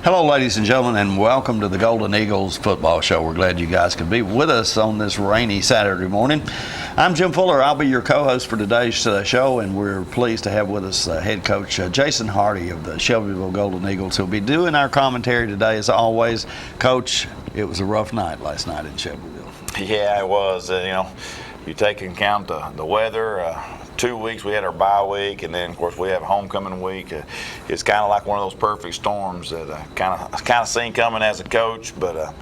Hello, ladies and gentlemen, and welcome to the Golden Eagles football show. We're glad you guys could be with us on this rainy Saturday morning. I'm Jim Fuller. I'll be your co-host for today's show, and we're pleased to have with us head coach Jason Hardy of the Shelbyville Golden Eagles, who'll be doing our commentary today. As always, Coach, it was a rough night last night in Shelbyville. Yeah, it was. You take into account the weather. 2 weeks we had our bye week, and then of course we have homecoming week. It's kind of like one of those perfect storms that I kind of seen coming as a coach. But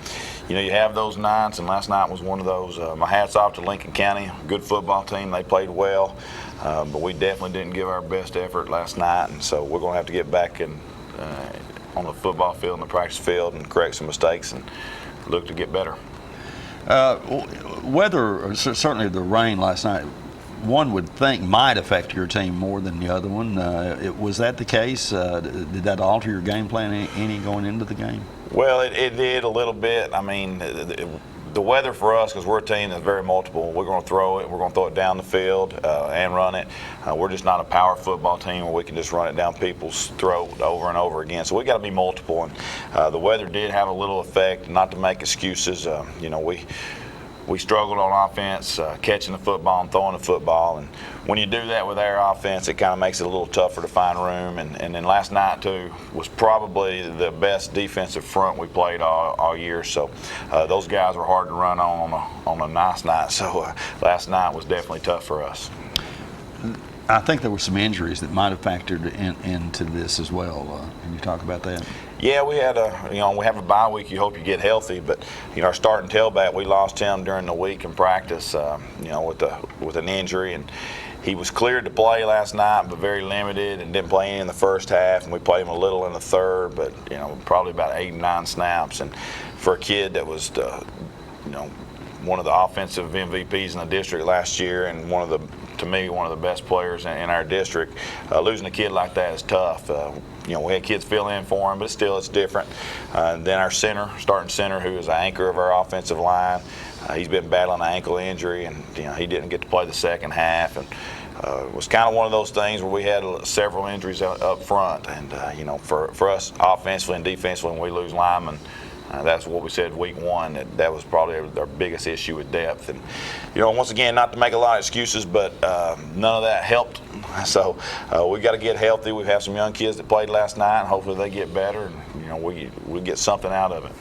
you have those nights, and last night was one of those. My hats off to Lincoln County, good football team. They played well, but we definitely didn't give our best effort last night, and so we're going to have to get back on the football field and the practice field and correct some mistakes and look to get better. Weather, certainly the rain last night, one would think might affect your team more than the other one. Was that the case? Did that alter your game plan any going into the game? Well, it did a little bit. I mean, the weather for us, because we're a team that's very multiple, we're going to throw it. We're going to throw it down the field and run it. We're just not a power football team where we can just run it down people's throat over and over again. So we got to be multiple, and the weather did have a little effect. Not to make excuses, we struggled on offense, catching the football and throwing the football. And when you do that with our offense, it kind of makes it a little tougher to find room. And then last night, too, was probably the best defensive front we played all year. So those guys were hard to run on a nice night. So last night was definitely tough for us. I think there were some injuries that might have factored into this as well. Can you talk about that? Yeah, we had we have a bye week. You hope you get healthy, but our starting tailback, we lost him during the week in practice, with an injury, and he was cleared to play last night, but very limited, and didn't play any in the first half. And we played him a little in the third, but probably about 8 or 9 snaps. And for a kid that was one of the offensive MVPs in the district last year, and to me, one of the best players in our district, losing a kid like that is tough. We had kids fill in for him, but still it's different. Then our starting center, who is the anchor of our offensive line, he's been battling an ankle injury, and he didn't get to play the second half. And it was kind of one of those things where we had several injuries up front. And for us offensively and defensively, when we lose linemen, that's what we said week one. That was probably our biggest issue with depth. And once again, not to make a lot of excuses, but none of that helped. So we got to get healthy. We have some young kids that played last night, and hopefully they get better, and we get something out of it.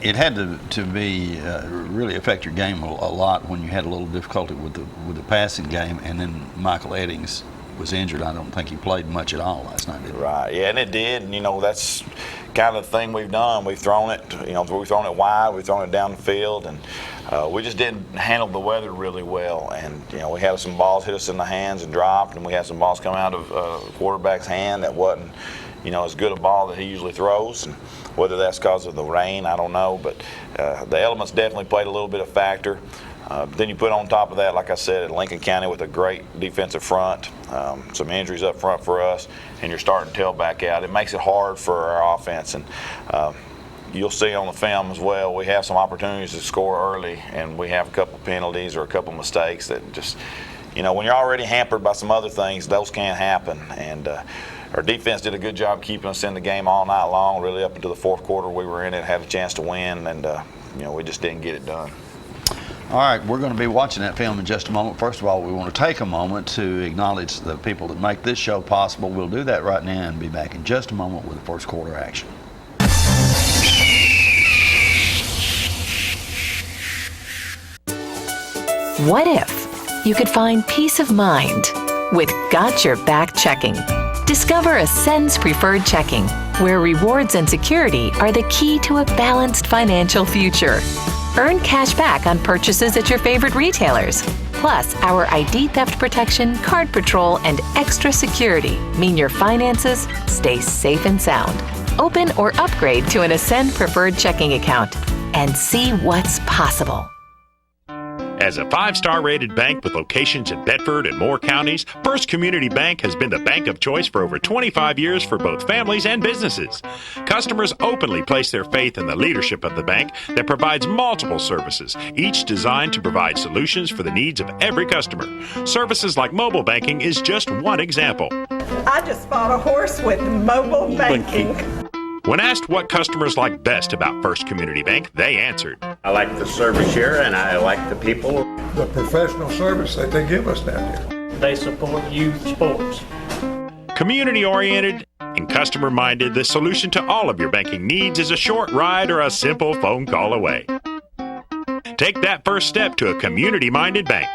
It had to be really affect your game a lot when you had a little difficulty with the passing game, and then Michael Eddings was injured. I don't think he played much at all last night, did he? Right, yeah, and it did. And that's kind of the thing we've done. We've thrown it, we've thrown it wide, we've thrown it down the field, and we just didn't handle the weather really well. And we had some balls hit us in the hands and dropped, and we had some balls come out of the quarterback's hand that wasn't as good a ball that he usually throws. And whether that's because of the rain, I don't know, but the elements definitely played a little bit of factor. Then you put on top of that, like I said, at Lincoln County with a great defensive front, some injuries up front for us, and you're starting tailback out. It makes it hard for our offense. And you'll see on the film as well, we have some opportunities to score early, and we have a couple penalties or a couple mistakes that just, when you're already hampered by some other things, those can't happen. And our defense did a good job keeping us in the game all night long, really up into the fourth quarter. We were in it, had a chance to win, and we just didn't get it done. All right, we're going to be watching that film in just a moment. First of all, we want to take a moment to acknowledge the people that make this show possible. We'll do that right now and be back in just a moment with the first quarter action. What if you could find peace of mind with Got Your Back Checking? Discover Ascend's Preferred Checking, where rewards and security are the key to a balanced financial future. Earn cash back on purchases at your favorite retailers. Plus, our ID theft protection, card patrol, and extra security mean your finances stay safe and sound. Open or upgrade to an Ascend Preferred Checking account and see what's possible. As a 5-star rated bank with locations in Bedford and Moore counties, First Community Bank has been the bank of choice for over 25 years for both families and businesses. Customers openly place their faith in the leadership of the bank that provides multiple services, each designed to provide solutions for the needs of every customer. Services like mobile banking is just one example. I just bought a horse with mobile banking. When asked what customers like best about First Community Bank, they answered. I like the service here and I like the people. The professional service that they give us down here. They support youth sports. Community-oriented and customer-minded, the solution to all of your banking needs is a short ride or a simple phone call away. Take that first step to a community-minded bank.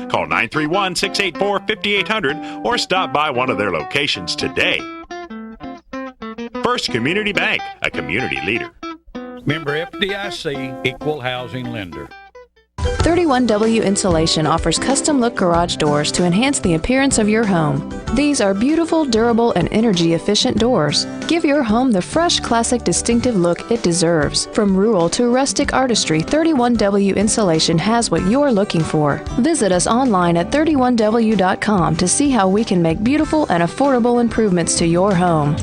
Call 931-684-5800 or stop by one of their locations today. First Community Bank, a community leader. Member FDIC, equal housing lender. 31W Insulation offers custom-look garage doors to enhance the appearance of your home. These are beautiful, durable, and energy-efficient doors. Give your home the fresh, classic, distinctive look it deserves. From rural to rustic artistry, 31W Insulation has what you're looking for. Visit us online at 31W.com to see how we can make beautiful and affordable improvements to your home.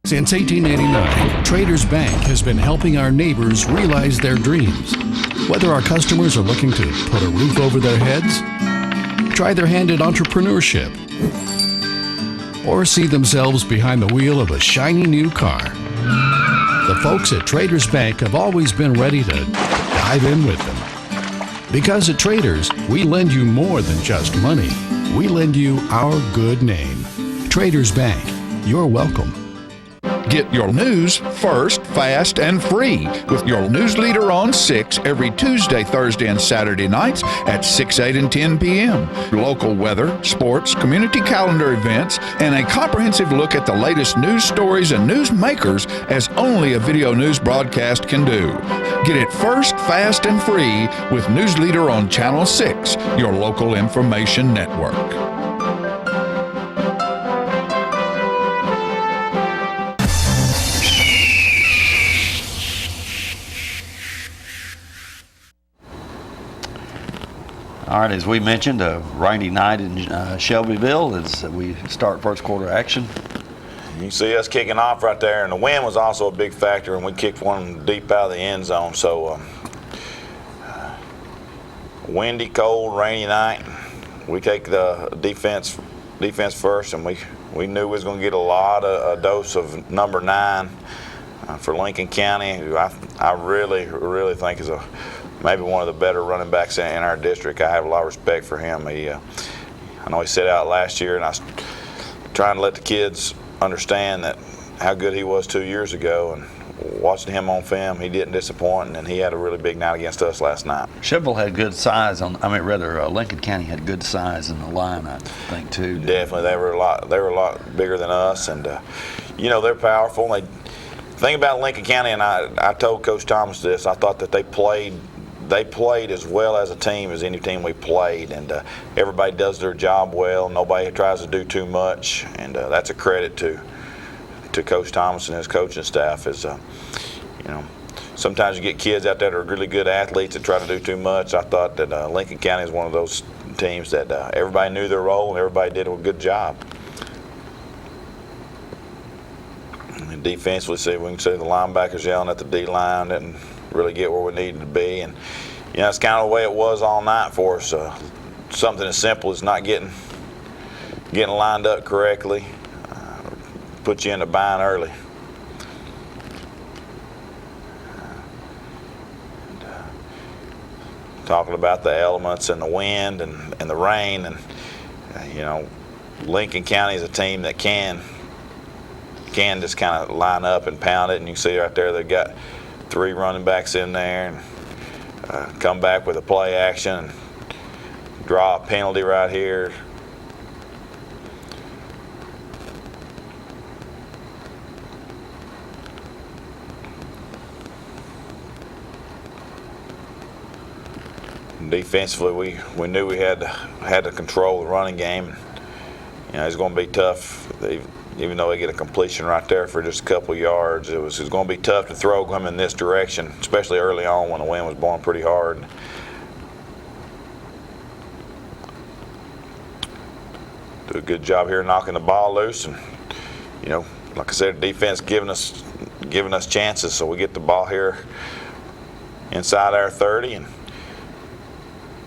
Since 1889, Traders Bank has been helping our neighbors realize their dreams. Whether our customers are looking to put a roof over their heads, try their hand at entrepreneurship, or see themselves behind the wheel of a shiny new car, the folks at Traders Bank have always been ready to dive in with them. Because at Traders, we lend you more than just money. We lend you our good name. Traders Bank, you're welcome. Get your news first, fast, and free with your news leader on 6 every Tuesday, Thursday, and Saturday nights at 6, 8, and 10 p.m. Local weather, sports, community calendar events, and a comprehensive look at the latest news stories and news makers as only a video news broadcast can do. Get it first, fast, and free with News Leader on Channel 6, your local information network. All right, as we mentioned, a rainy night in Shelbyville as we start first quarter action. You can see us kicking off right there, and the wind was also a big factor, and we kicked one deep out of the end zone. So windy, cold, rainy night. We take the defense first, and we knew we was going to get a dose of number 9 for Lincoln County, who I really think is maybe one of the better running backs in our district. I have a lot of respect for him. I know he set out last year, and I was trying to let the kids understand that how good he was 2 years ago, and watching him on film, he didn't disappoint, and he had a really big night against us last night. Shelbyville had good size Lincoln County had good size in the line, I think, too. Definitely, they were a lot bigger than us, and they're powerful. The thing about Lincoln County, and I told Coach Thomas this, I thought that they played as well as a team as any team we played, and everybody does their job well. Nobody tries to do too much, and that's a credit to Coach Thomas and his coaching staff. Sometimes you get kids out there that are really good athletes that try to do too much. I thought that Lincoln County is one of those teams that everybody knew their role and everybody did a good job. And defensively, we can see the linebackers yelling at the D-line, didn't really get where we needed to be, and that's kind of the way it was all night for us. Something as simple as not getting lined up correctly put you in a bind early. Talking about the elements and the wind and the rain, and Lincoln County is a team that can just kind of line up and pound it, and you can see right there they've got 3 running backs in there, and come back with a play action and draw a penalty right here. Defensively, we knew we had to control the running game. It's going to be tough. Even though they get a completion right there for just a couple yards, it was going to be tough to throw them in this direction, especially early on when the wind was blowing pretty hard. Do a good job here knocking the ball loose, and like I said, defense giving us chances, so we get the ball here inside our 30 and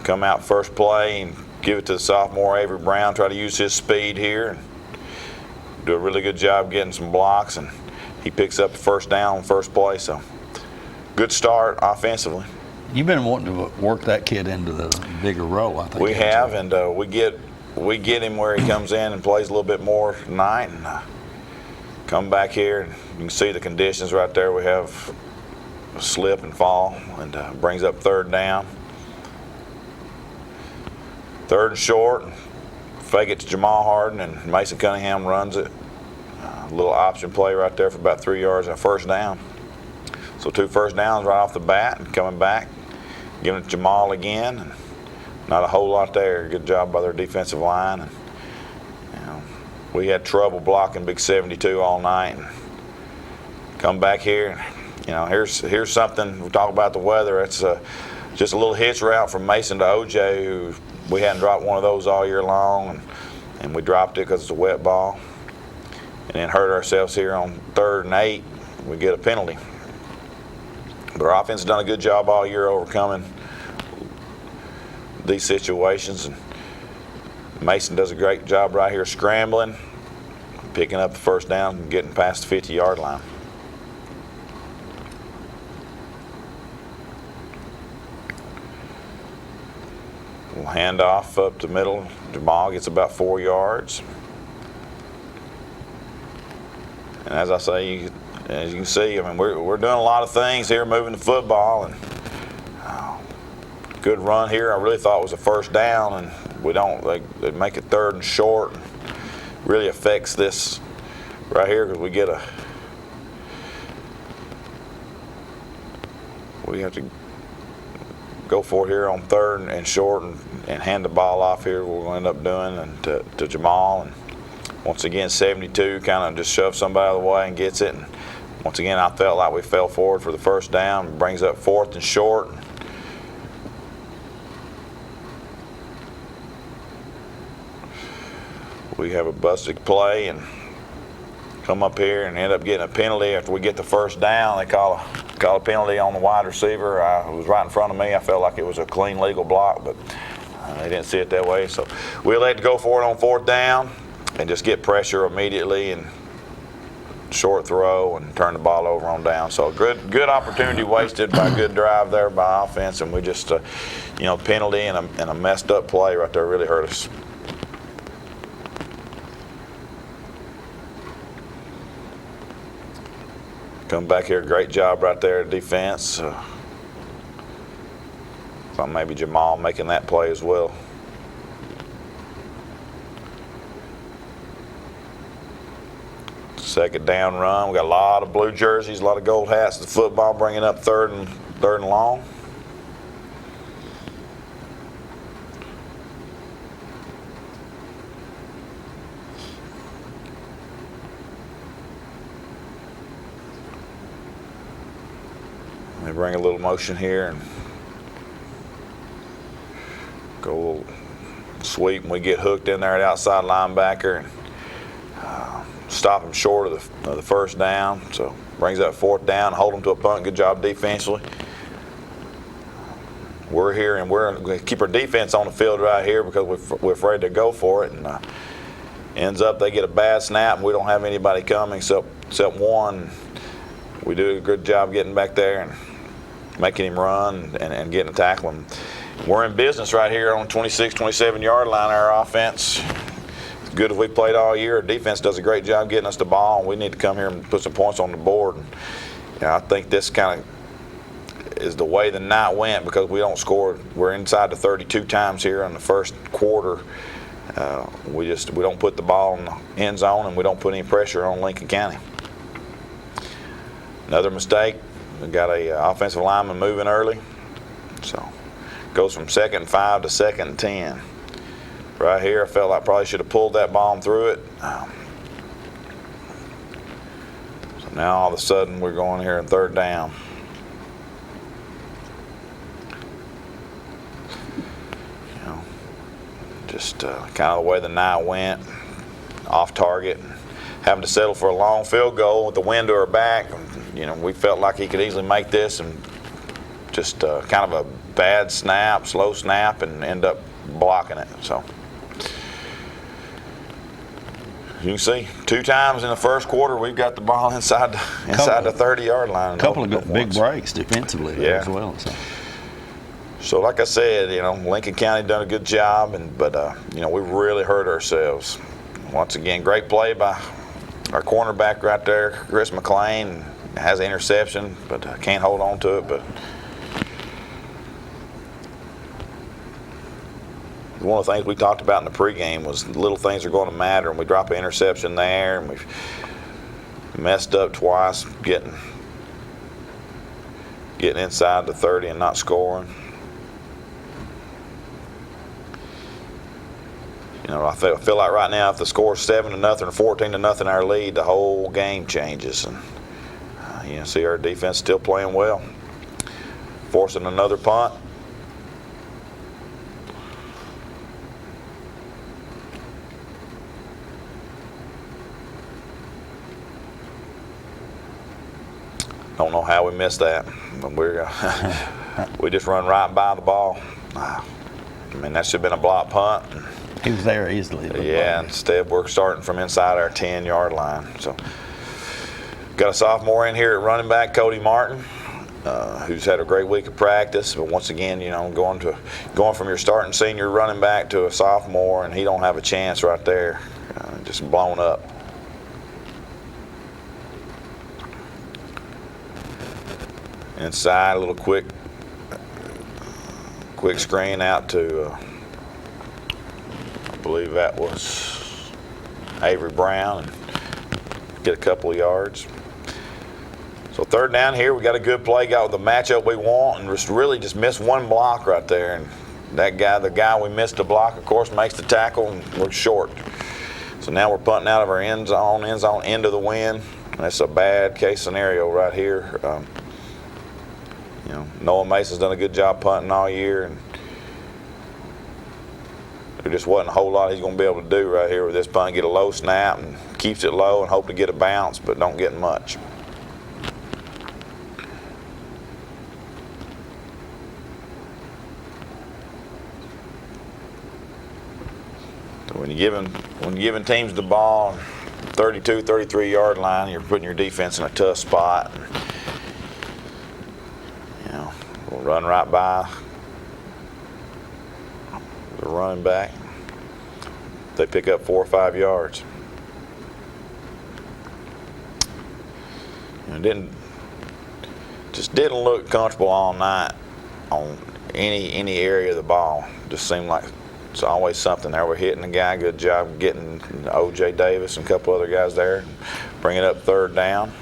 come out first play and give it to the sophomore Avery Brown. Try to use his speed here. do a really good job getting some blocks, and he picks up the first down, first play. So good start offensively. You've been wanting to work that kid into the bigger role, I think. We have, and we get him where he comes in and plays a little bit more tonight, and come back here, and you can see the conditions right there. We have a slip and fall, and brings up third down. Third and short, fake it to Jamal Harden, and Mason Cunningham runs it. A little option play right there for about 3 yards and a first down. So 2 first downs right off the bat, and coming back, giving it to Jamal again. And not a whole lot there. Good job by their defensive line. And, we had trouble blocking Big 72 all night. And come back here, here's something. We talk about the weather. It's just a little hitch route from Mason to OJ, who we hadn't dropped one of those all year long, and we dropped it because it's a wet ball. And then hurt ourselves here on 3rd and 8. We get a penalty. But our offense has done a good job all year overcoming these situations. And Mason does a great job right here scrambling, picking up the first down, and getting past the 50-yard line. We'll hand off up the middle. Jamal gets about 4 yards. And as I say, as you can see, we're doing a lot of things here, moving the football, and good run here. I really thought it was a first down, and we don't. They make it 3rd and short. Really affects this right here because we have to go for it here on 3rd and short, and hand the ball off here. We're going to end up doing and to Jamal, and once again 72 kind of just shoves somebody out of the way and gets it. And once again, I felt like we fell forward for the first down. Brings up 4th and short. We have a busted play and come up here and end up getting a penalty after we get the first down. They call a penalty on the wide receiver. It was right in front of me. I felt like it was a clean legal block, but they didn't see it that way. So we elected to go for it on 4th down and just get pressure immediately and short throw and turn the ball over on down. So good opportunity wasted by a good drive there by offense, and we just penalty and a messed up play right there really hurt us. Come back here, great job right there, defense. Thought maybe Jamal making that play as well. Second down run. We got a lot of blue jerseys, a lot of gold hats. The football bringing up third and long. They bring a little motion here and go a little sweep, and we get hooked in there at outside linebacker and stop him short of the first down. So brings up 4th down, hold him to a punt. Good job defensively. We're here, and we're going to keep our defense on the field right here because we're afraid to go for it. And ends up they get a bad snap, and we don't have anybody coming except one. We do a good job getting back there and making him run and getting a tackle. And we're in business right here on 26, 27-yard line. Our offense, as good as we played all year, our defense does a great job getting us the ball, and we need to come here and put some points on the board. And, I think this kind of is the way the night went because we don't score. We're inside the 32 times here in the first quarter. We don't put the ball in the end zone, and we don't put any pressure on Lincoln County. Another mistake. We got a offensive lineman moving early, so goes from 2nd and 5 to 2nd and 10. Right here, I felt like probably should have pulled that ball through it. So now all of a sudden we're going here in 3rd down. Just kind of the way the night went, off target, having to settle for a long field goal with the wind to our back. We felt like he could easily make this, and just kind of a bad snap, slow snap, and end up blocking it. So You can see 2 times in the first quarter we've got the ball inside the 30-yard line. A couple of good big breaks defensively there as well. So like I said, Lincoln County done a good job, but we really hurt ourselves. Once again, great play by our cornerback right there, Chris McLean. Has an interception, but can't hold on to it. But one of the things we talked about in the pregame was little things are going to matter, and we drop an interception there, and we've messed up twice getting inside the 30 and not scoring. I feel like right now if the score's 7-0 or 14-0 our lead, the whole game changes. And see our defense still playing well, forcing another punt. Don't know how we missed that, but we just run right by the ball. I mean, that should have been a block punt. He was there easily. Yeah, instead we're starting from inside our 10-yard line. So, got a sophomore in here at running back, Cody Martin, who's had a great week of practice. But once again, going from your starting senior running back to a sophomore, and he don't have a chance right there, just blown up. Inside, a little quick screen out to, I believe that was Avery Brown, and get a couple of yards. So 3rd down here, we got a good play, got the matchup we want, and just missed one block right there. And the guy we missed the block, of course, makes the tackle, and we're short. So now we're punting out of our end zone into the wind. That's a bad case scenario right here. Noah Mason's done a good job punting all year, and there just wasn't a whole lot he's going to be able to do right here with this punt. Get a low snap and keeps it low and hope to get a bounce, but don't get much. So when you're giving teams the ball, 32, 33-yard line, you're putting your defense in a tough spot. We'll run right by the running back. They pick up 4 or 5 yards. Didn't look comfortable all night on any area of the ball. Just seemed like it's always something there. We're hitting the guy. Good job getting O.J. Davis and a couple other guys there. Bring it up 3rd down.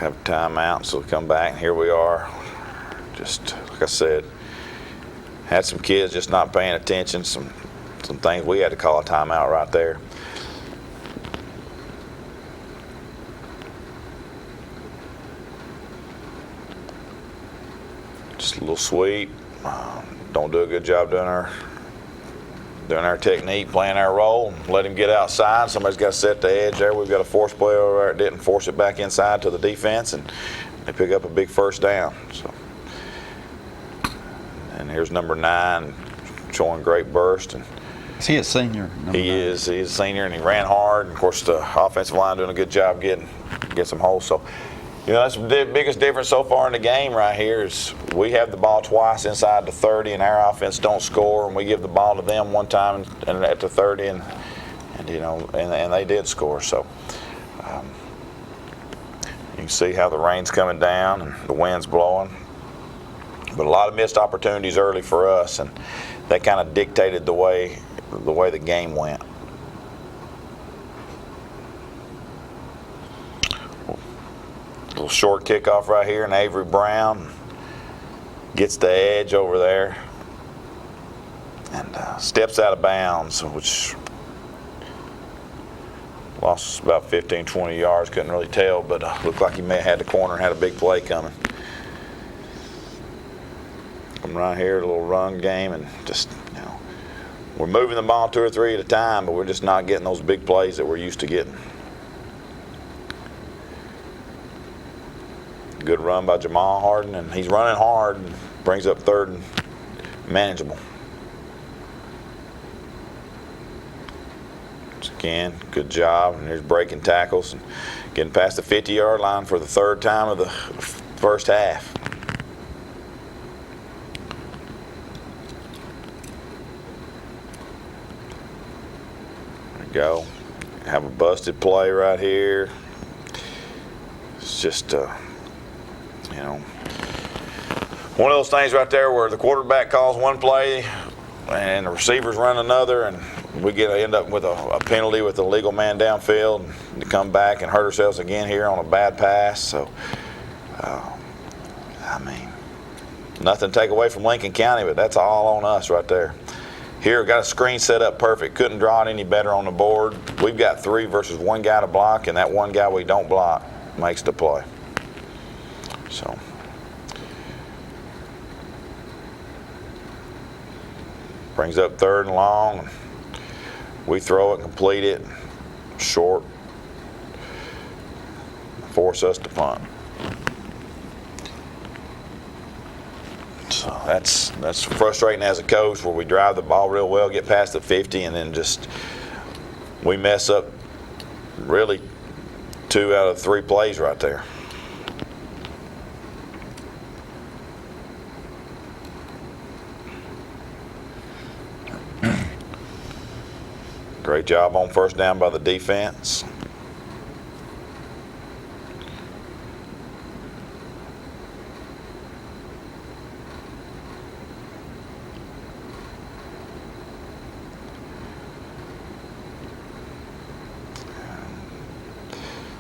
Have a timeout, so we come back, and here we are. Just like I said, had some kids just not paying attention, some things we had to call a timeout right there. Just a little sweep. Don't do a good job doing our technique, playing our role. Let him get outside. Somebody's got to set the edge there. We've got a force play over there. It didn't force it back inside to the defense, and they pick up a big 1st down. So, and here's number 9 showing great burst. And is he a senior? He is. He's a senior, and he ran hard. And of course, the offensive line doing a good job getting some holes. So, that's the biggest difference so far in the game right here is we have the ball twice inside the 30, and our offense don't score, and we give the ball to them one time and at the 30, and they did score. So you can see how the rain's coming down and the wind's blowing, but a lot of missed opportunities early for us, and that kind of dictated the way the game went. Little short kickoff right here, and Avery Brown gets the edge over there and steps out of bounds, which lost about 15, 20 yards. Couldn't really tell, but looked like he may have had the corner and had a big play coming. Come right here, a little run game, and just, we're moving the ball 2 or 3 at a time, but we're just not getting those big plays that we're used to getting. Good run by Jamal Harden, and he's running hard and brings up 3rd manageable. Again, good job, and there's breaking tackles and getting past the 50-yard line for the third time of the first half. There we go. Have a busted play right here. It's just, you know, one of those things right there where the quarterback calls one play and the receivers run another, and we end up with a penalty with the legal man downfield to come back and hurt ourselves again here on a bad pass. So, I mean, nothing to take away from Lincoln County, but that's all on us right there. Here, got a screen set up perfect. Couldn't draw it any better on the board. We've got 3 versus 1 guy to block, and that one guy we don't block makes the play. So. Brings up 3rd and long. We throw it, complete it, short, force us to punt. So that's frustrating as a coach, where we drive the ball real well, get past the 50, and then just we mess up really 2 out of 3 plays right there. Great job on first down by the defense.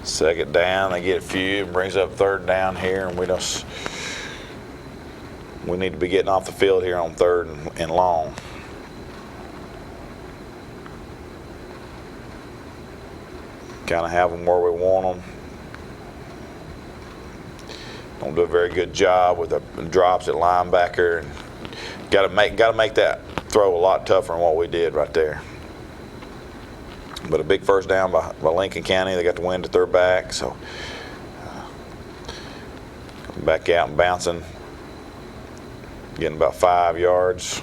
Second down, they get a few, and brings up 3rd down here, and we need to be getting off the field here on 3rd and long. Kind of have them where we want them. Don't do a very good job with the drops at linebacker, and got to make that throw a lot tougher than what we did right there. But a big first down by Lincoln County. They got the wind at their back, so coming back out and bouncing, getting about 5 yards.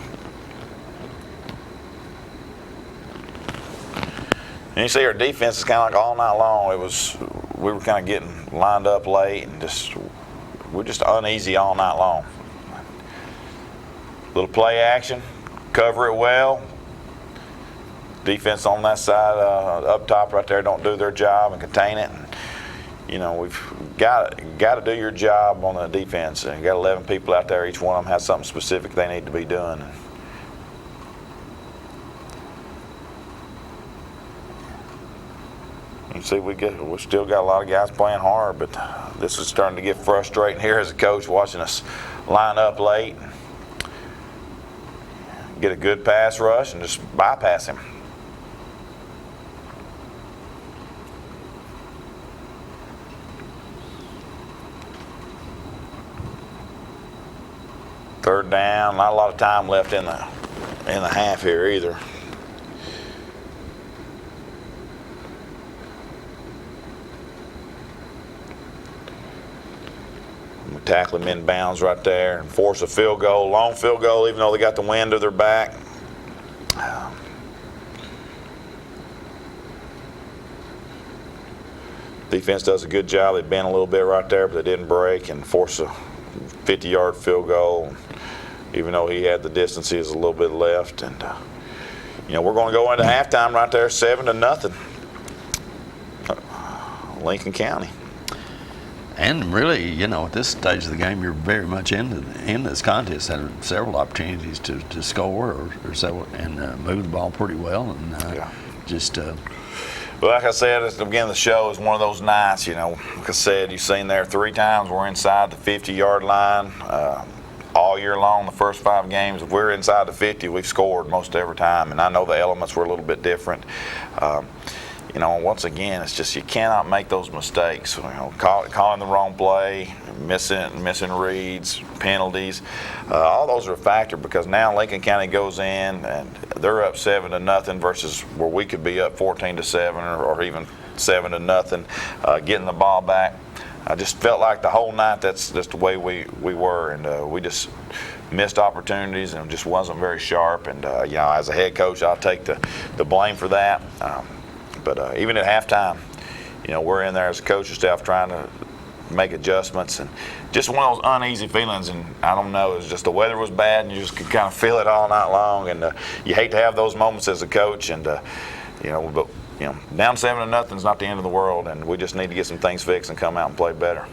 And you see our defense is kind of like all night long. We were kind of getting lined up late, and we're just uneasy all night long. Little play action, cover it well. Defense on that side, up top right there, don't do their job and contain it. And, you know, we've got to do your job on the defense. And you got 11 people out there. Each one of them has something specific they need to be doing. You see, we still got a lot of guys playing hard, but this is starting to get frustrating here as a coach, watching us line up late, get a good pass rush, and just bypass him. Third down, not a lot of time left in the half here either. We tackle them in bounds right there and force a field goal, long field goal, even though they got the wind to their back. Defense does a good job. They bent a little bit right there, but they didn't break and force a 50-yard field goal. Even though he had the distance, he has a little bit left. And, you know, we're going to go into halftime right there, 7-0. Lincoln County. And really, you know, at this stage of the game, you're very much in this contest. Had several opportunities to score or several, and move the ball pretty well. And But like I said at the beginning of the show, it's one of those nights, you know. Like I said, you've seen there 3 times we're inside the 50-yard line. All year long, the first 5 games, if we're inside the 50, we've scored most every time. And I know the elements were a little bit different. You know, once again, it's just you cannot make those mistakes. You know, calling the wrong play, missing reads, penalties. All those are a factor, because now Lincoln County goes in and they're up 7-0 versus where we could be up 14-7 or even 7-0, getting the ball back. I just felt like the whole night that's just the way we were, and we just missed opportunities and just wasn't very sharp. And as a head coach, I'll take the blame for that. But even at halftime, we're in there as a coaching staff trying to make adjustments, and just one of those uneasy feelings. And I don't know, it's just the weather was bad, and you just could kind of feel it all night long. And you hate to have those moments as a coach. And down 7-0 is not the end of the world, and we just need to get some things fixed and come out and play better.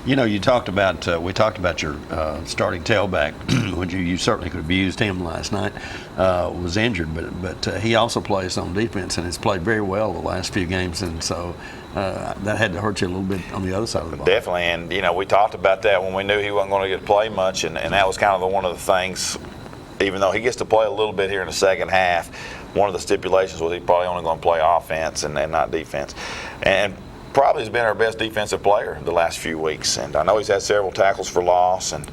You talked about we talked about your starting tailback. When you certainly could have used him last night. Was injured, but he also plays on defense and has played very well the last few games, and so that had to hurt you a little bit on the other side of the ball. Definitely, and we talked about that when we knew he wasn't going to get to play much, and that was kind of one of the things. Even though he gets to play a little bit here in the second half, one of the stipulations was he's probably only going to play offense and not defense. And probably has been our best defensive player the last few weeks. And I know he's had several tackles for loss. And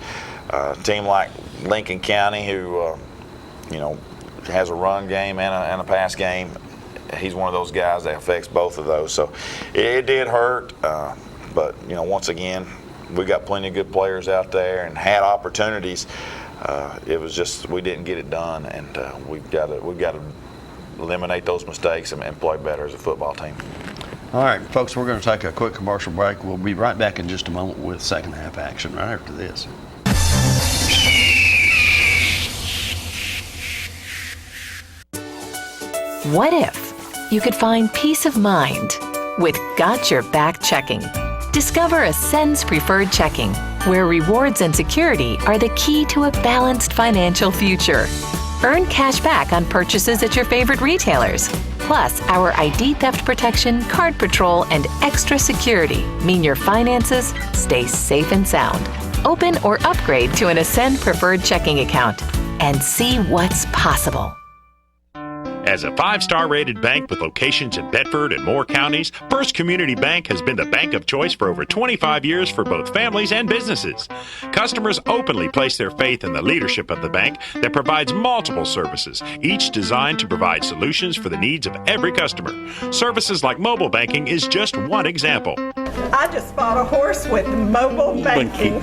a team like Lincoln County, who has a run game and a pass game, he's one of those guys that affects both of those. So it did hurt. But once again, we got plenty of good players out there and had opportunities. It was just we didn't get it done, and we've got to eliminate those mistakes and play better as a football team. All right, folks, we're going to take a quick commercial break. We'll be right back in just a moment with second half action right after this. What if you could find peace of mind with Got Your Back Checking? Discover Ascend's Preferred Checking, where rewards and security are the key to a balanced financial future. Earn cash back on purchases at your favorite retailers. Plus, our ID theft protection, card patrol, and extra security mean your finances stay safe and sound. Open or upgrade to an Ascend Preferred Checking account and see what's possible. As a 5-star rated bank with locations in Bedford and Moore counties, First Community Bank has been the bank of choice for over 25 years for both families and businesses. Customers openly place their faith in the leadership of the bank that provides multiple services, each designed to provide solutions for the needs of every customer. Services like mobile banking is just one example. I just bought a horse with mobile banking.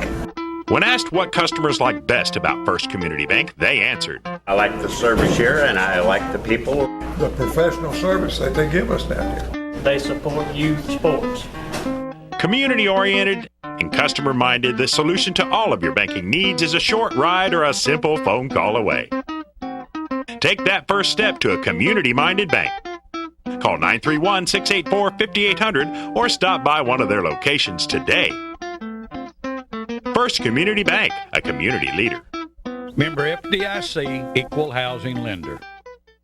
When asked what customers like best about First Community Bank, they answered, I like the service here, and I like the people. The professional service that they give us down here. They support youth sports. Community-oriented and customer-minded, the solution to all of your banking needs is a short ride or a simple phone call away. Take that first step to a community-minded bank. Call 931-684-5800 or stop by one of their locations today. First Community Bank, a community leader. Member FDIC, equal housing lender.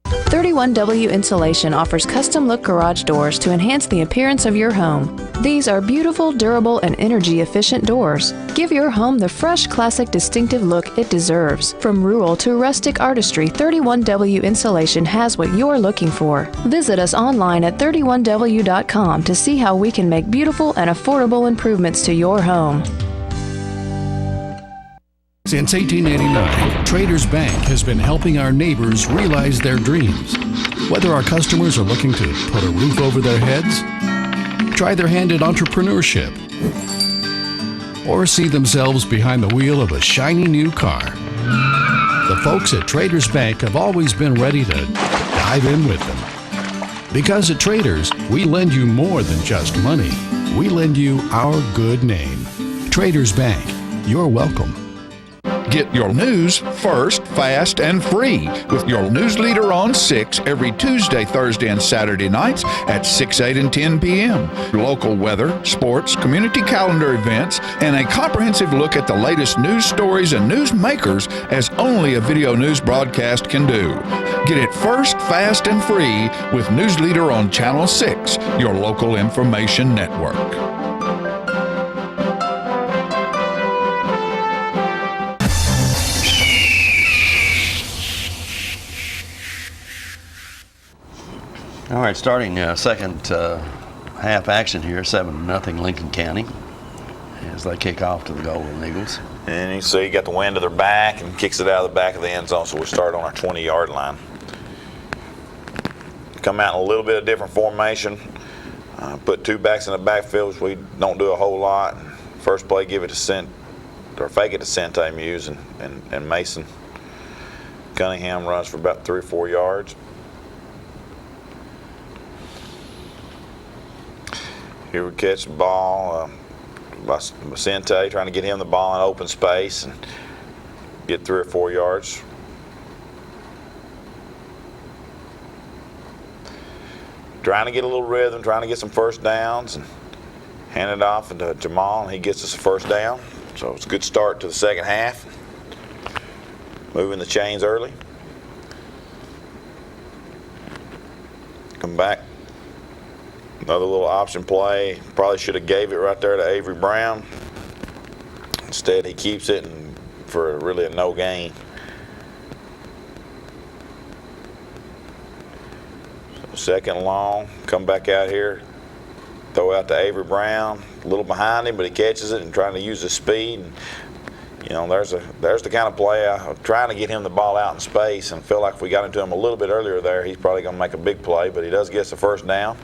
31W Insulation offers custom look garage doors to enhance the appearance of your home. These are beautiful, durable, and energy efficient doors. Give your home the fresh, classic, distinctive look it deserves. From rural to rustic artistry, 31W Insulation has what you're looking for. Visit us online at 31W.com to see how we can make beautiful and affordable improvements to your home. Since 1889, Traders Bank has been helping our neighbors realize their dreams. Whether our customers are looking to put a roof over their heads, try their hand at entrepreneurship, or see themselves behind the wheel of a shiny new car, the folks at Traders Bank have always been ready to dive in with them. Because at Traders, we lend you more than just money. We lend you our good name. Traders Bank, you're welcome. Get your news first, fast, and free with your news leader on 6 every Tuesday, Thursday, and Saturday nights at 6, 8, and 10 p.m. Local weather, sports, community calendar events, and a comprehensive look at the latest news stories and news makers as only a video news broadcast can do. Get it first, fast, and free with News Leader on Channel 6, your local information network. All right, starting second half action here, 7-0 Lincoln County as they kick off to the Golden Eagles. And you see, you got the wind to their back and kicks it out of the back of the end zone, so we start on our 20-yard line. Come out in a little bit of different formation. Put two backs in the backfield, which we don't do a whole lot. First play, give it to or fake it to Sente Muse, and Mason Cunningham runs for about 3 or 4 yards. Here we catch the ball by Sente, trying to get him the ball in open space and get 3 or 4 yards. Trying to get a little rhythm, trying to get some first downs, and hand it off to Jamal, and he gets us a first down. So it's a good start to the second half. Moving the chains early. Come back. Another little option play. Probably should have gave it right there to Avery Brown. Instead, he keeps it and for really a no gain. Second long, come back out here, throw out to Avery Brown, a little behind him, but he catches it and trying to use his speed. And, you know, there's the kind of play I'm trying to get him the ball out in space, and feel like if we got into him a little bit earlier there, he's probably going to make a big play, but he does get us the first down.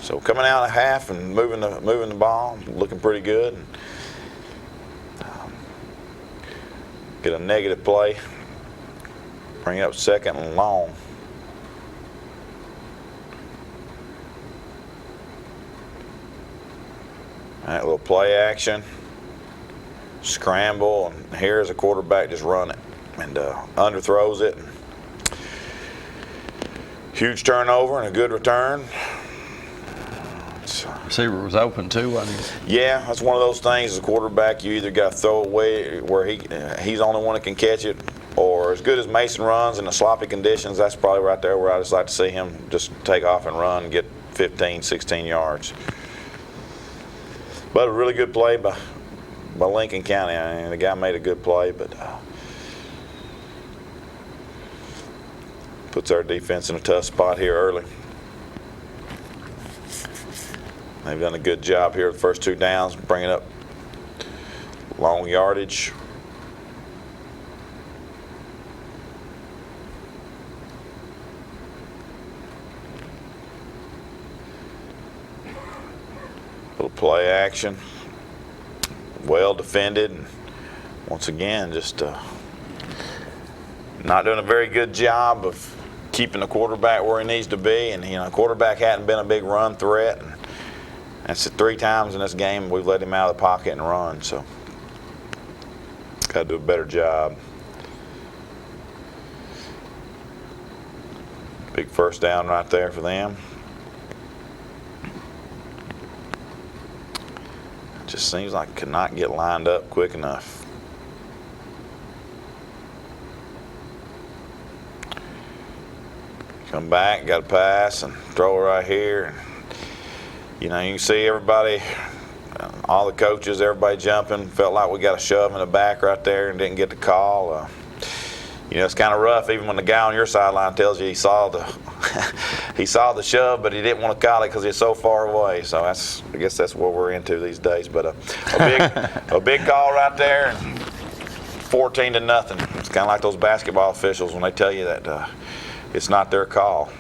So coming out of half and moving the ball, looking pretty good. Get a negative play, bring it up second and long. All right, a little play action, scramble, and here's a quarterback just run it and underthrows it. Huge turnover and a good return. Receiver was open too, wasn't he? Yeah, that's one of those things as a quarterback, you either got to throw away where he's the only one that can catch it, or as good as Mason runs in the sloppy conditions, that's probably right there where I just like to see him just take off and run and get 15, 16 yards. But a really good play by Lincoln County. I mean, the guy made a good play, but puts our defense in a tough spot here early. They've done a good job here the first 2 downs, bringing up long yardage. Little play action, well defended, and once again just not doing a very good job of keeping the quarterback where he needs to be. And you know, quarterback hadn't been a big run threat, and that's 3 times in this game we've let him out of the pocket and run. So got to do a better job. Big first down right there for them. Just seems like could not get lined up quick enough. Come back, got to pass and throw it right here. You know, you can see everybody, all the coaches, everybody jumping. Felt like we got a shove in the back right there and didn't get the call. You know, it's kind of rough even when the guy on your sideline tells you he saw the he saw the shove, but he didn't want to call it because he's so far away. So I guess that's what we're into these days. But a big call right there, 14-0. It's kind of like those basketball officials when they tell you that it's not their call.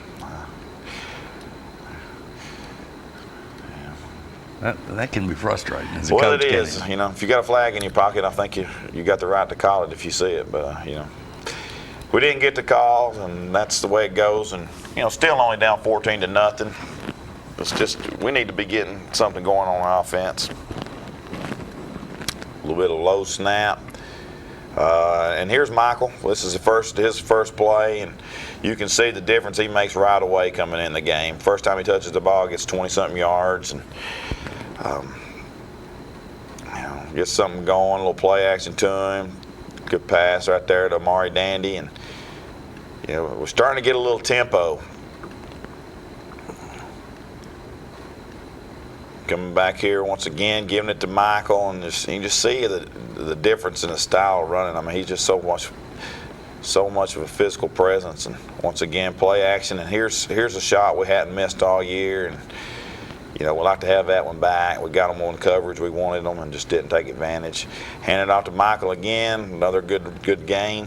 That can be frustrating as a coach. Well, it is. You know, if you got a flag in your pocket, I think you got the right to call it if you see it. But you know, we didn't get the call, and that's the way it goes. And you know, still only down 14-0. It's just we need to be getting something going on offense. A little bit of low snap. And here's Michael. This is his first play, and you can see the difference he makes right away coming in the game. First time he touches the ball, gets 20-something yards, and you know, gets something going. A little play action to him. Good pass right there to Amari Dandy, and you know, we're starting to get a little tempo. Coming back here once again, giving it to Michael, and you can just see the difference in the style of running. I mean, he's just so much of a physical presence. And once again, play action. And here's a shot we hadn't missed all year. And you know, we like to have that one back. We got them on coverage. We wanted them and just didn't take advantage. Hand it off to Michael again. Another good gain.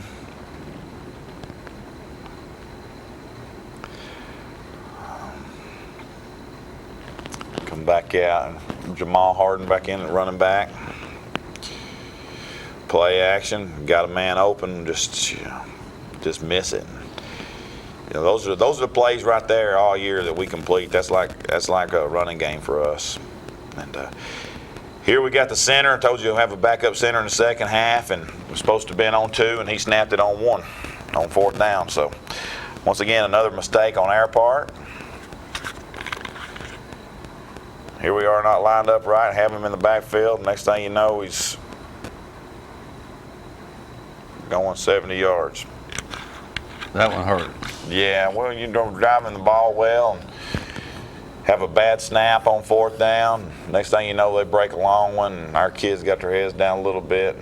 Come back out. Jamal Harden back in at running back. Play action, got a man open, just miss it. Those are the plays right there all year that we complete. That's like a running game for us. And here we got the center. I told you we'll have a backup center in the second half, and we're supposed to have been on 2, and he snapped it on 1 on 4th down. So once again, another mistake on our part. Here we are, not lined up right, have him in the backfield. Next thing you know, he's going 70 yards. That one hurt. Yeah, well, you're driving the ball well and have a bad snap on 4th down. Next thing you know, they break a long one, and our kids got their heads down a little bit.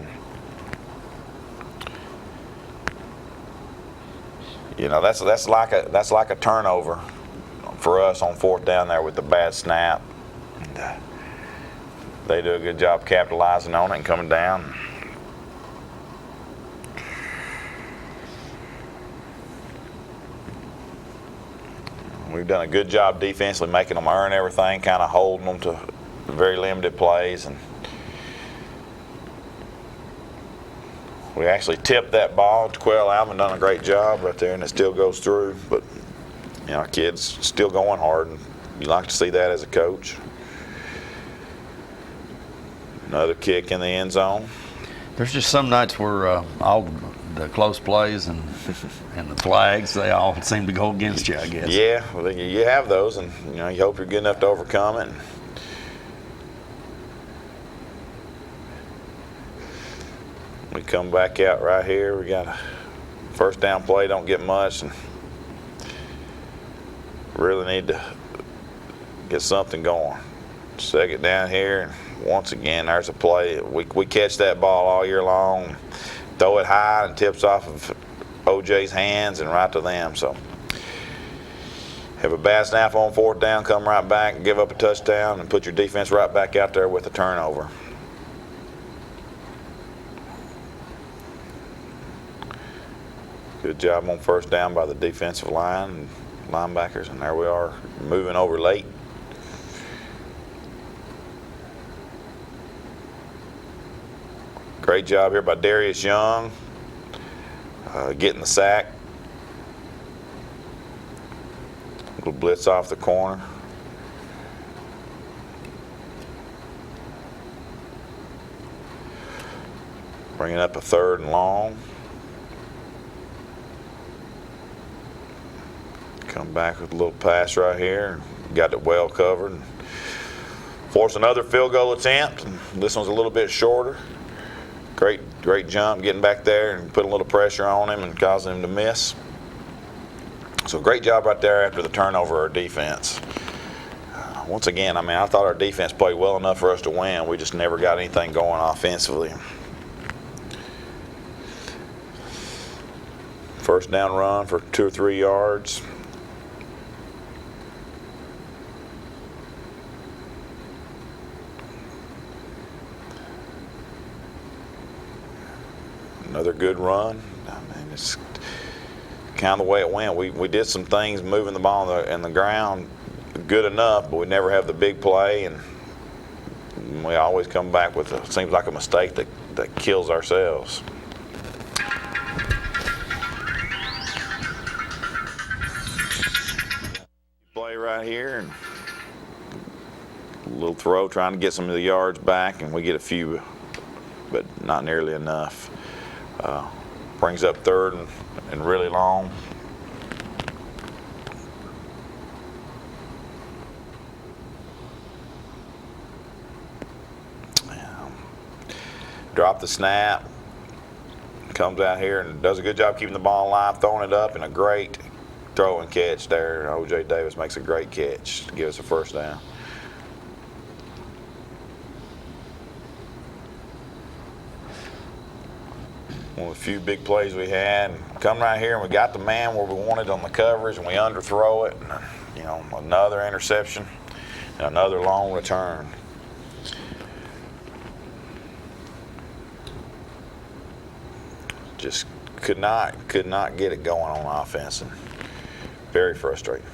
That's like a turnover for us on 4th down there with the bad snap. And, they do a good job capitalizing on it and coming down. We've done a good job defensively making them earn everything, kind of holding them to very limited plays. And we actually tipped that ball. Quail Alvin done a great job right there, and it still goes through. But our kids still going hard, and you like to see that as a coach. Another kick in the end zone. There's just some nights where all the close plays and the flags, they all seem to go against you, I guess. Yeah, well, you have those, and you hope you're good enough to overcome it. We come back out right here. We got a 1st down play, don't get much, and really need to get something going. 2nd down here, and once again, there's a play. We catch that ball all year long, throw it high, and tips off of OJ's hands and right to them. So have a bad snap on 4th down, come right back, give up a touchdown, and put your defense right back out there with a turnover. Good job on 1st down by the defensive line and linebackers, and there we are, moving over late. Great job here by Darius Young, getting the sack. Little blitz off the corner. Bringing up a 3rd and long. Come back with a little pass right here. Got it well covered. Force another field goal attempt. This one's a little bit shorter. Great jump, getting back there and putting a little pressure on him and causing him to miss. So great job right there after the turnover, our defense. Once again, I thought our defense played well enough for us to win. We just never got anything going offensively. 1st down run for 2 or 3 yards. Another good run. It's kind of the way it went. We did some things moving the ball in the ground good enough, but we never have the big play, and we always come back with seems like a mistake that kills ourselves. Play right here, and a little throw trying to get some of the yards back, and we get a few, but not nearly enough. Brings up 3rd and really long. Drop the snap. Comes out here and does a good job keeping the ball alive, throwing it up, and a great throw and catch there. O.J. Davis makes a great catch to give us a 1st down. One of the few big plays we had. Come right here and we got the man where we wanted on the coverage, and we underthrow it. And, another interception and another long return. Just could not get it going on offense, and very frustrating.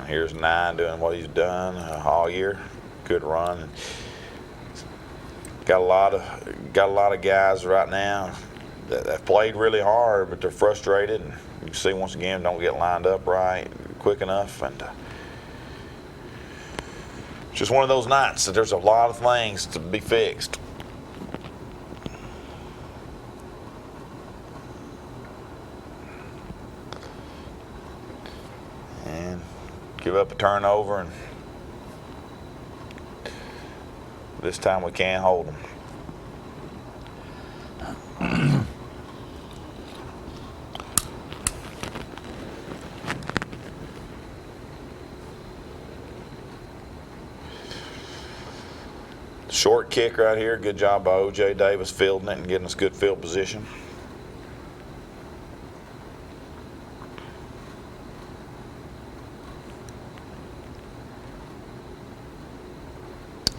Here's 9 doing what he's done all year. Good run. got a lot of guys right now that have played really hard, but they're frustrated. And you can see once again don't get lined up right quick enough, and it's just one of those nights that there's a lot of things to be fixed. And give up a turnover, and this time we can't hold them. Short kick right here. Good job by O.J. Davis fielding it and getting us good field position.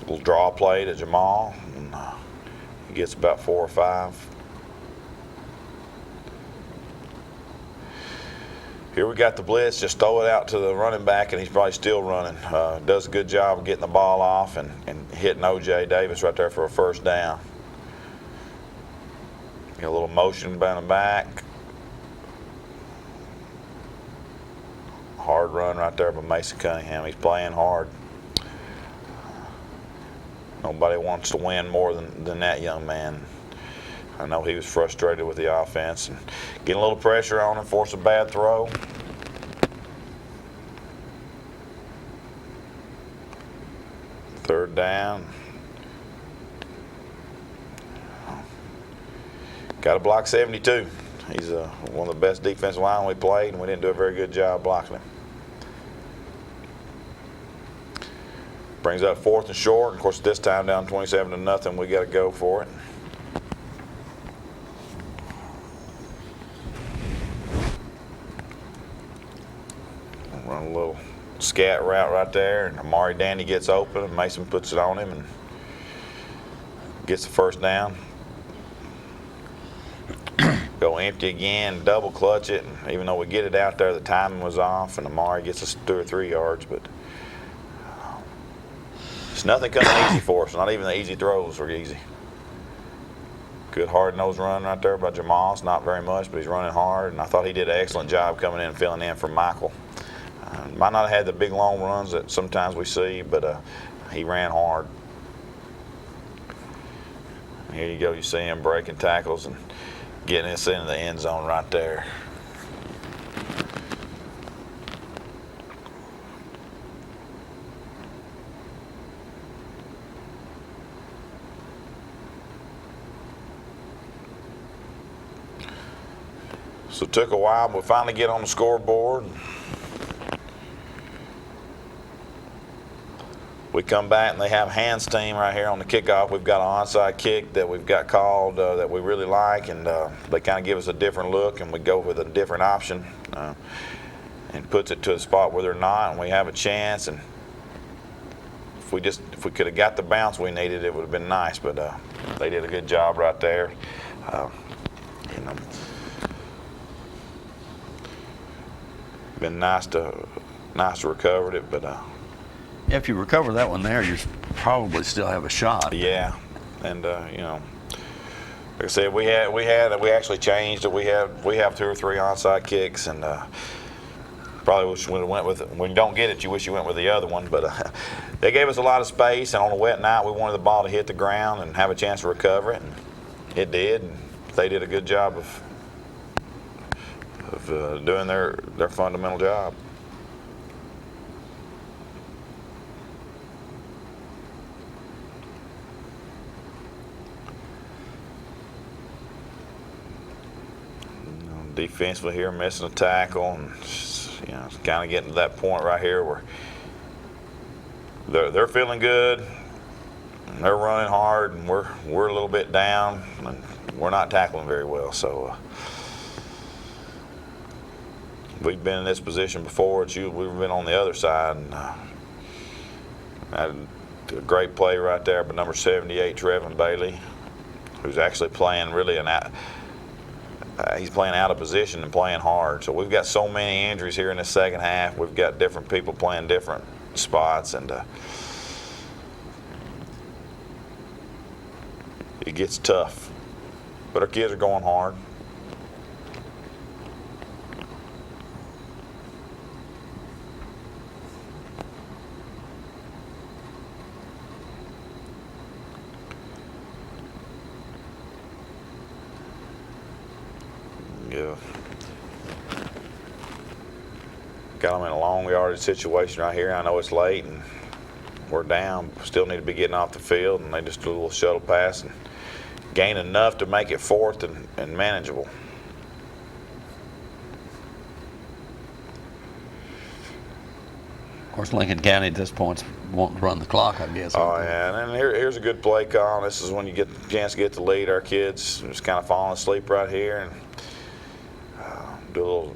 Little draw play to Jamal, and he gets about 4 or 5. Here we got the blitz, just throw it out to the running back, and he's probably still running. Does a good job of getting the ball off and hitting O.J. Davis right there for a first down. Get a little motion down the back. Hard run right there by Mason Cunningham. He's playing hard. Nobody wants to win more than that young man. I know he was frustrated with the offense and getting a little pressure on him, force a bad throw. Third down. Got to block 72. He's one of the best defensive line we played, and we didn't do a very good job blocking him. Brings up 4th and short. Of course, this time down 27-0, we got to go for it. Run a little scat route right there, and Amari Dandy gets open, and Mason puts it on him and gets the first down. Go empty again, double clutch it, and even though we get it out there, the timing was off, and Amari gets us 2 or 3 yards, but it's nothing coming easy for us. Not even the easy throws were easy. Good hard-nosed run right there by Jamal. It's not very much, but he's running hard, and I thought he did an excellent job coming in and filling in for Michael. Might not have had the big long runs that sometimes we see, but he ran hard. Here you go. You see him breaking tackles and getting us into the end zone right there. So it took a while, but we finally get on the scoreboard. We come back and they have Hans team right here on the kickoff. We've got an onside kick that we've got called that we really like, and they kind of give us a different look, and we go with a different option and puts it to a spot where they're not, and we have a chance. And if we could have got the bounce we needed, it would have been nice. But they did a good job right there. Been nice to recover it, but. If you recover that one there, you probably still have a shot. Yeah, and like I said, we actually changed it. We have 2 or 3 onside kicks, and probably wish we went with it. When you don't get it, you wish you went with the other one. But they gave us a lot of space, and on a wet night, we wanted the ball to hit the ground and have a chance to recover it, and it did. And they did a good job of doing their fundamental job. Defensively here, missing a tackle, and it's kind of getting to that point right here where they're feeling good, and they're running hard, and we're a little bit down, and we're not tackling very well. So we've been in this position before. We've been on the other side, and had a great play right there by number 78, Trevin Bailey, who's actually playing really he's playing out of position and playing hard. So we've got so many injuries here in the second half. We've got different people playing different spots, and it gets tough. But our kids are going hard. Yeah. Got them in a long yardage situation right here. I know it's late and we're down. Still need to be getting off the field, and they just do a little shuttle pass and gain enough to make it fourth and manageable. Of course, Lincoln County at this point won't run the clock, I guess. Oh, yeah, and then here's a good play call. This is when you get the chance to get the lead. Our kids just kind of falling asleep right here and do a little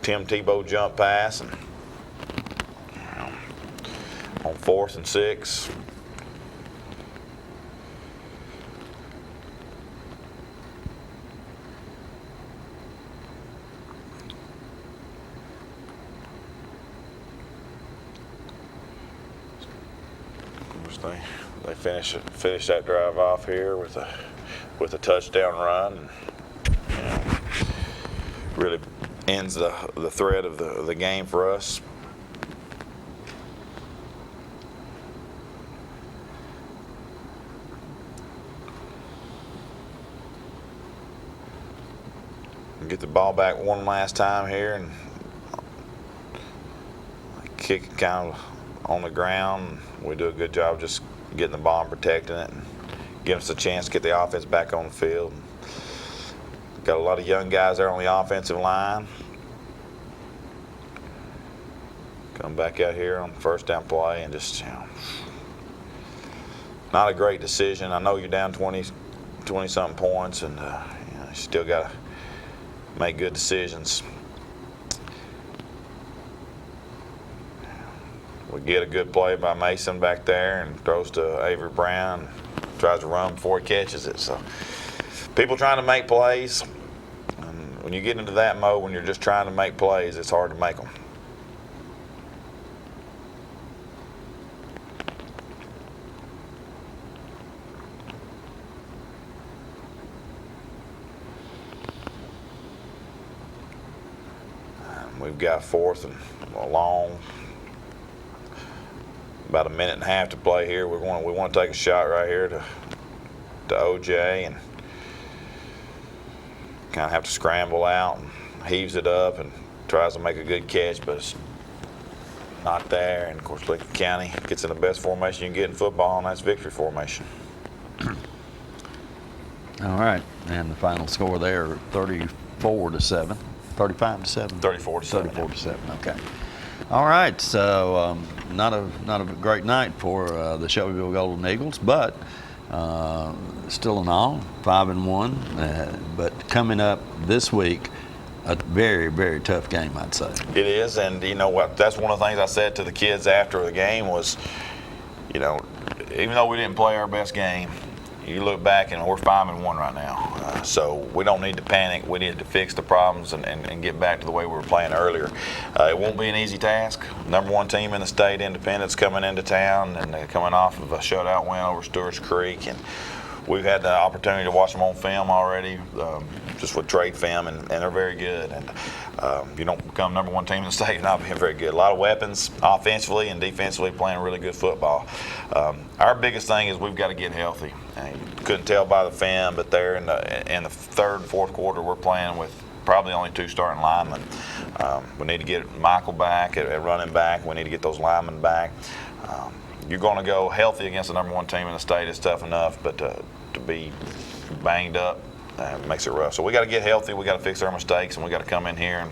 Tim Tebow jump pass and on 4th and 6. They finish that drive off here with a touchdown run. And, really ends the thread of the game for us. Get the ball back one last time here and kick it kind of on the ground. We do a good job just getting the ball and protecting it and giving us a chance to get the offense back on the field. Got a lot of young guys there on the offensive line. Come back out here on first down play and just, not a great decision. I know you're down 20-something points, and you still got to make good decisions. We get a good play by Mason back there and throws to Avery Brown. Tries to run before he catches it. So people trying to make plays. And when you get into that mode, when you're just trying to make plays, it's hard to make them. We've got 4th and long. About a minute and a half to play here. We want to take a shot right here to OJ and kind of have to scramble out and heaves it up and tries to make a good catch, but it's not there. And of course, Lincoln County gets in the best formation you can get in football, and that's victory formation. All right, and the final score there, 34-7, 35-7, 34-7. 34-7. Okay. All right, so not a great night for the Shelbyville Golden Eagles, but still in all 5-1. But coming up this week, a very, very tough game, I'd say. It is, and you know what? That's one of the things I said to the kids after the game was, even though we didn't play our best game, you look back and we're 5-1 right now. So we don't need to panic. We need to fix the problems and get back to the way we were playing earlier. It won't be an easy task. Number 1 team in the state, Independence, coming into town and they're coming off of a shutout win over Stewart's Creek. And we've had the opportunity to watch them on film already, just with trade film, and they're very good. And you don't become number 1 team in the state, you're not being very good. A lot of weapons, offensively and defensively, playing really good football. Our biggest thing is we've got to get healthy. And you couldn't tell by the film, but there in the third and fourth quarter, we're playing with probably only 2 starting linemen. We need to get Michael back at running back. We need to get those linemen back. You're going to go healthy against the number 1 team in the state. It's tough enough, but to be banged up makes it rough. So we got to get healthy. We got to fix our mistakes, and we got to come in here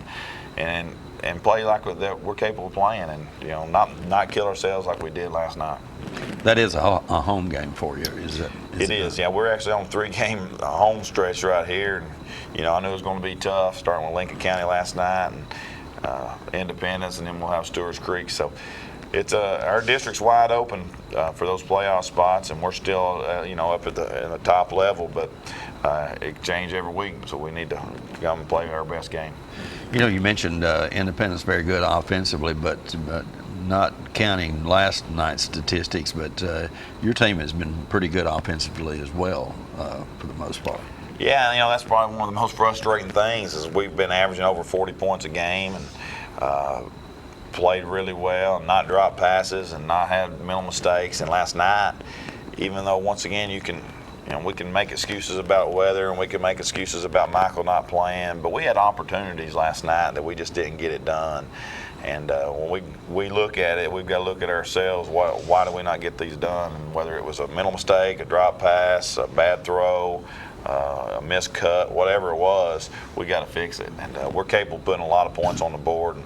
and play like we're capable of playing, and not kill ourselves like we did last night. That is a home game for you, is it? It is. Yeah, we're actually on a 3-game home stretch right here, and I knew it was going to be tough, starting with Lincoln County last night and Independence, and then we'll have Stewart's Creek. So it's our district's wide open for those playoff spots, and we're still up at the top level, but it can change every week, so we need to come and play our best game. You mentioned Independence very good offensively, but not counting last night's statistics, but your team has been pretty good offensively as well for the most part. Yeah, that's probably one of the most frustrating things is we've been averaging over 40 points a game and played really well and not dropped passes and not had mental mistakes. And last night, even though once again we can make excuses about weather and we can make excuses about Michael not playing, but we had opportunities last night that we just didn't get it done. And when we look at it, we've got to look at ourselves. Why do we not get these done? And whether it was a mental mistake, a drop pass, a bad throw, a missed cut, whatever it was, we got to fix it. And we're capable of putting a lot of points on the board. And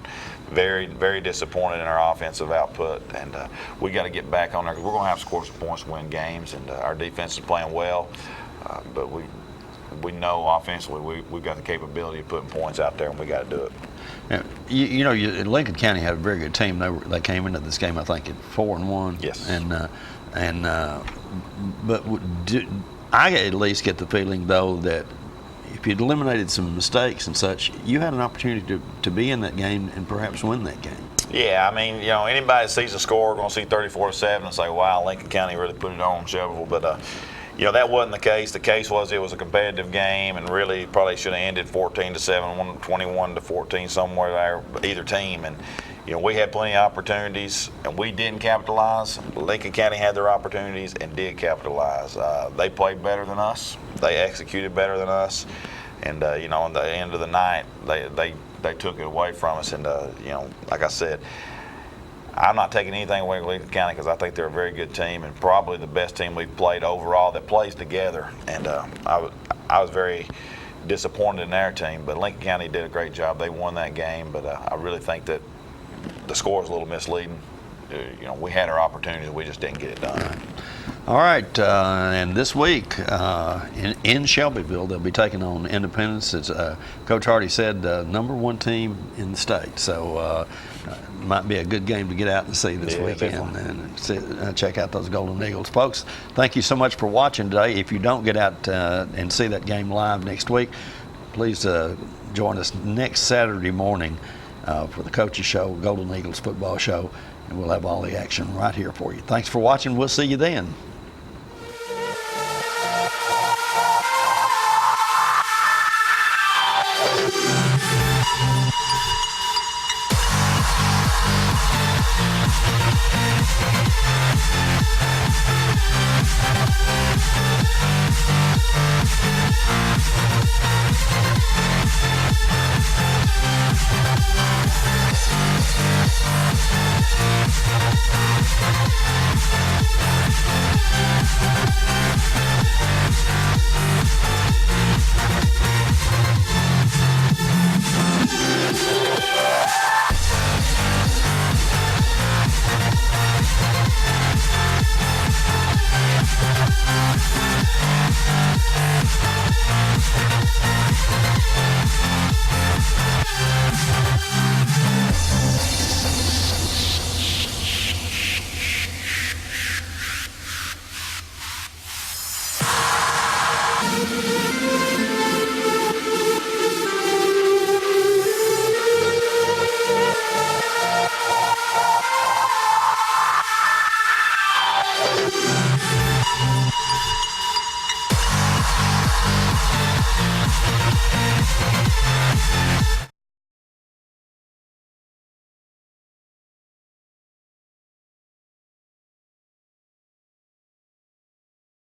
very, very disappointed in our offensive output. And we got to get back on there because we're going to have to score some points to win games. And our defense is playing well, but we know offensively we've got the capability of putting points out there, and we got to do it. Yeah, Lincoln County had a very good team. They came into this game, I think, at 4-1. Yes. But I at least get the feeling though that if you'd eliminated some mistakes and such, you had an opportunity to be in that game and perhaps win that game. Yeah, anybody that sees the score going to see 34-7 and say, "Wow, Lincoln County really put it on Shelbyville." But that wasn't the case. The case was it was a competitive game, and really probably should have ended 14-7, 21-14 somewhere there, either team. And we had plenty of opportunities, and we didn't capitalize. Lincoln County had their opportunities and did capitalize. They played better than us. They executed better than us. And at the end of the night, they took it away from us. And like I said, I'm not taking anything away from Lincoln County because I think they're a very good team and probably the best team we've played overall that plays together. And I was very disappointed in their team, but Lincoln County did a great job. They won that game, but I really think that the score is a little misleading. We had our opportunities, we just didn't get it done. All right, and this week in Shelbyville, they'll be taking on Independence. It's Coach Hardy said #1 team in the state, so it might be a good game to get out and see this weekend and check out those Golden Eagles. Folks, thank you so much for watching today. If you don't get out and see that game live next week, please join us next Saturday morning for the Coaches Show, Golden Eagles Football Show, and we'll have all the action right here for you. Thanks for watching. We'll see you then.